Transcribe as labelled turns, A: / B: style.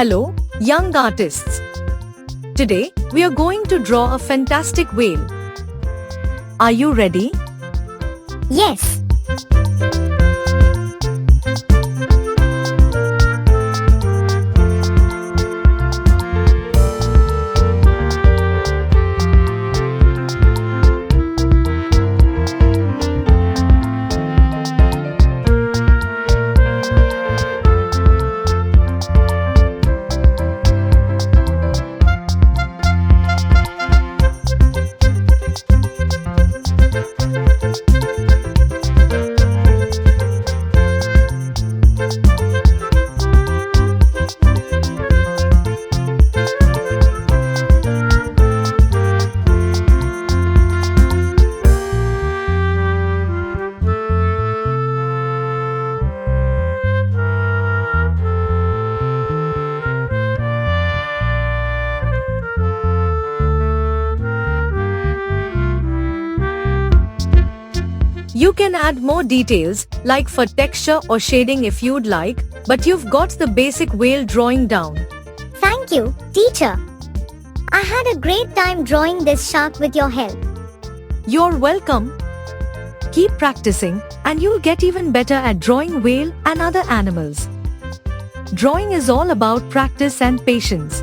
A: Hello, young artists. Today, we are going to draw a fantastic whale. Are you ready?
B: Yes.
A: You can add more details, like for texture or shading if you'd like, but you've got the basic whale drawing down.
B: Thank you, teacher. I had a great time drawing this shark with your help.
A: You're welcome. Keep practicing, and you'll get even better at drawing whale and other animals. Drawing is all about practice and patience.